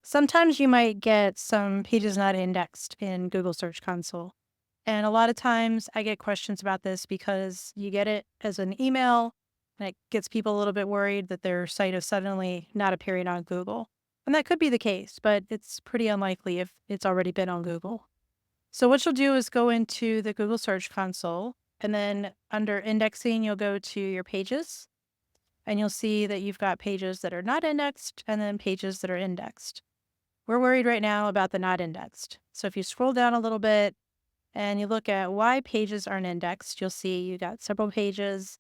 Sometimes you might get some pages not indexed in Google Search Console. And a lot of times I get questions about this because you get it as an email and it gets people a little bit worried that their site is suddenly not appearing on Google. And that could be the case, but it's pretty unlikely if it's already been on Google. So what you'll do is go into the Google Search Console and then under indexing, you'll go to your pages and you'll see that you've got pages that are not indexed and then pages that are indexed. We're worried right now about the not indexed. So if you scroll down a little bit and you look at why pages aren't indexed, you'll see you got several pages.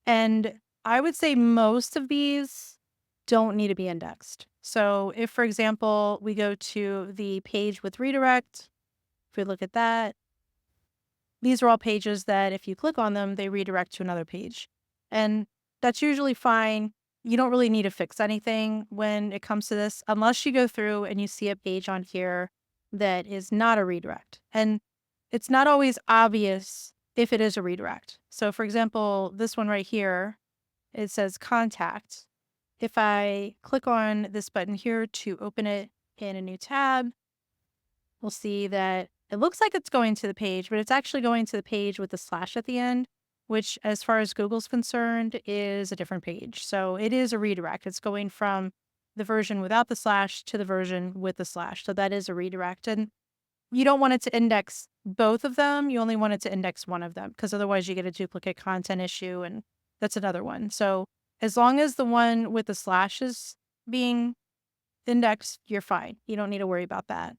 And I would say most of these don't need to be indexed. So if, for example, we go to the page with redirect, if we look at that, these are all pages that if you click on them, they redirect to another page. And that's usually fine. You don't really need to fix anything when it comes to this, unless you go through and you see a page on here that is not a redirect. And it's not always obvious if it is a redirect. So for example, this one right here, it says contact. If I click on this button here to open it in a new tab, we'll see that it looks like it's going to the page, but it's actually going to the page with the slash at the end, which as far as Google's concerned is a different page. So it is a redirect. It's going from the version without the slash to the version with the slash. So that is a redirect. And you don't want it to index both of them. You only want it to index one of them because otherwise you get a duplicate content issue and that's another one. So as long as the one with the slash is being indexed, you're fine. You don't need to worry about that.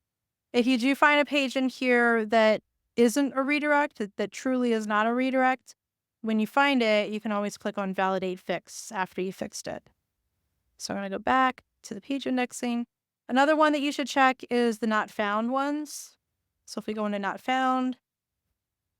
If you do find a page in here that isn't a redirect, that truly is not a redirect, when you find it, you can always click on Validate Fix after you fixed it. So I'm going to go back to the page indexing. Another one that you should check is the not found ones. So if we go into not found,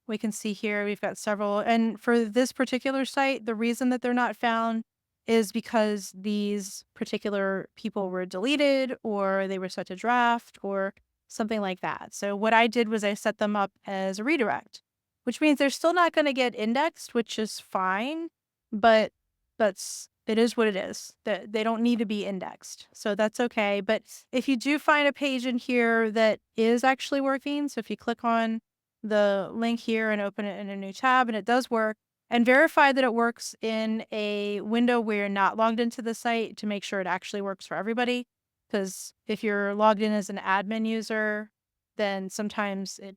we can see here we've got several. And for this particular site, the reason that they're not found is because these particular people were deleted or they were set to draft or something like that. So what I did was I set them up as a redirect, which means they're still not going to get indexed, which is fine, but it is what it is. That they don't need to be indexed. So that's okay. But if you do find a page in here that is actually working, so if you click on the link here and open it in a new tab and it does work, and verify that it works in a window where you're not logged into the site to make sure it actually works for everybody. Because if you're logged in as an admin user, then sometimes it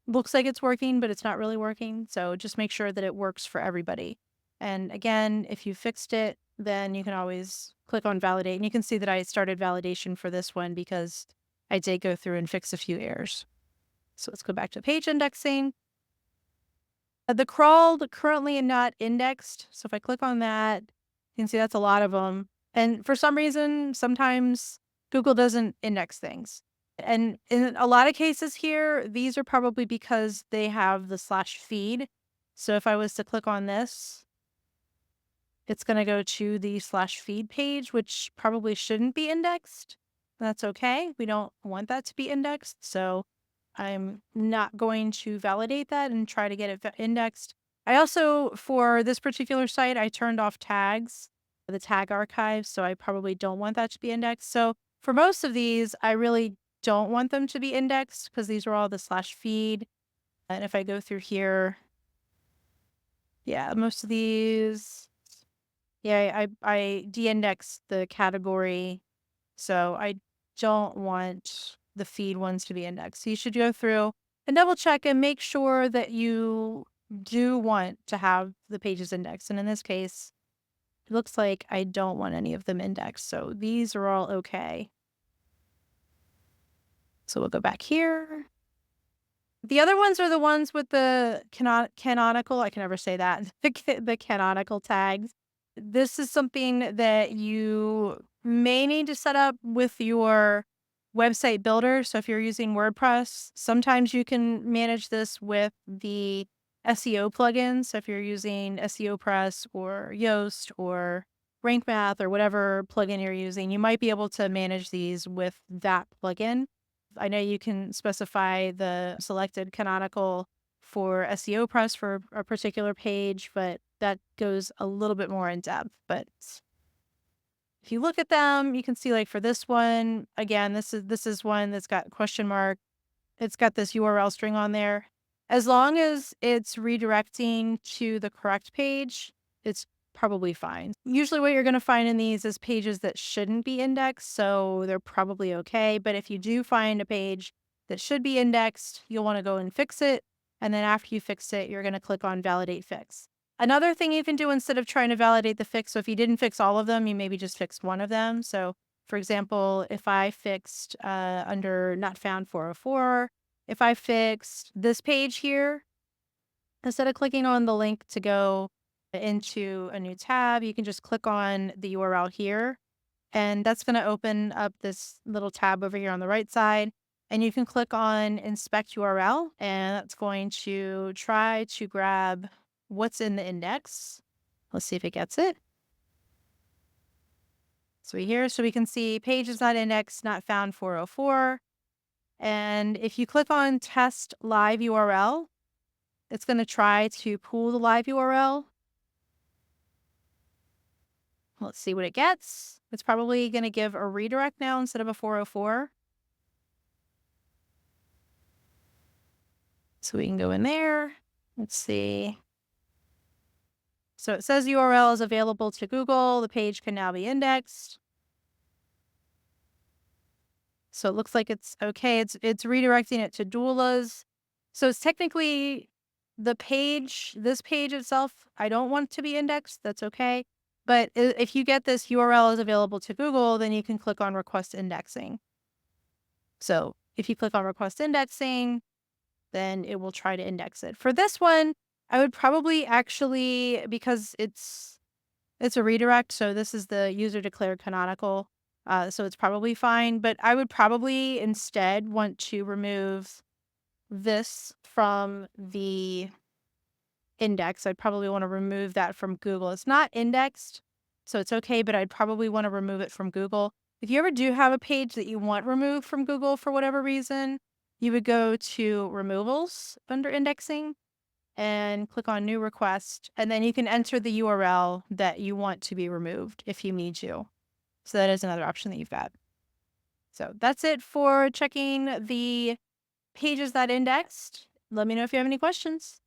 looks like it's working, but it's not really working. So just make sure that it works for everybody. And again, if you fixed it, then you can always click on validate. And you can see that I started validation for this one because I did go through and fix a few errors. So let's go back to page indexing. The crawled currently not indexed. So if I click on that, you can see that's a lot of them. And for some reason, sometimes Google doesn't index things. And in a lot of cases here, these are probably because they have the slash feed. So if I was to click on this, it's going to go to the slash feed page, which probably shouldn't be indexed. That's okay. We don't want that to be indexed. So I'm not going to validate that and try to get it indexed. I also, for this particular site, I turned off tags, the tag archive, so I probably don't want that to be indexed. So for most of these, I really don't want them to be indexed because these are all the slash feed. And if I go through here, yeah, most of these, yeah, I de-index the category. So I don't want the feed ones to be indexed. So you should go through and double check and make sure that you do want to have the pages indexed. And in this case, it looks like I don't want any of them indexed. So these are all okay. So we'll go back here. The other ones are the ones with the canonical, I can never say that, the canonical tags. This is something that you may need to set up with your website builder. So if you're using WordPress, sometimes you can manage this with the SEO plugins. So if you're using SEO Press or Yoast or Rank Math or whatever plugin you're using, you might be able to manage these with that plugin. I know you can specify the selected canonical for SEO Press for a particular page, but that goes a little bit more in depth. But If you look at them, you can see like for this one, again, this is one that's got question mark. It's got this URL string on there. As long as it's redirecting to the correct page, it's probably fine. Usually what you're going to find in these is pages that shouldn't be indexed, so they're probably okay. But if you do find a page that should be indexed, you'll want to go and fix it. And then after you fix it, you're going to click on validate fix. Another thing you can do instead of trying to validate the fix, so if you didn't fix all of them, you maybe just fixed one of them. So for example, if I fixed under not found 404, if I fixed this page here, instead of clicking on the link to go into a new tab, you can just click on the URL here. And that's going to open up this little tab over here on the right side. And you can click on inspect URL, and that's going to try to grab what's in the index. Let's see if it gets it. So we can see page is not indexed, not found 404. And if you click on test live URL, it's going to try to pull the live URL. Let's see what it gets. It's probably going to give a redirect now instead of a 404. So we can go in there. Let's see. So it says URL is available to Google. The page can now be indexed. So it looks like it's okay. It's redirecting it to doulas. So it's technically the page, this page itself, I don't want to be indexed. That's okay. But if you get this URL is available to Google, then you can click on request indexing. So if you click on request indexing, then it will try to index it. For this one, I would probably actually, because it's a redirect, so this is the user declared canonical, so it's probably fine, but I would probably instead want to remove this from the index. I'd probably want to remove that from Google. It's not indexed, so it's okay, but I'd probably want to remove it from Google. If you ever do have a page that you want removed from Google for whatever reason, you would go to removals under indexing and click on new request, and then you can enter the URL that you want to be removed if you need to. So that is another option that you've got. So that's it for checking the pages that indexed. Let me know if you have any questions.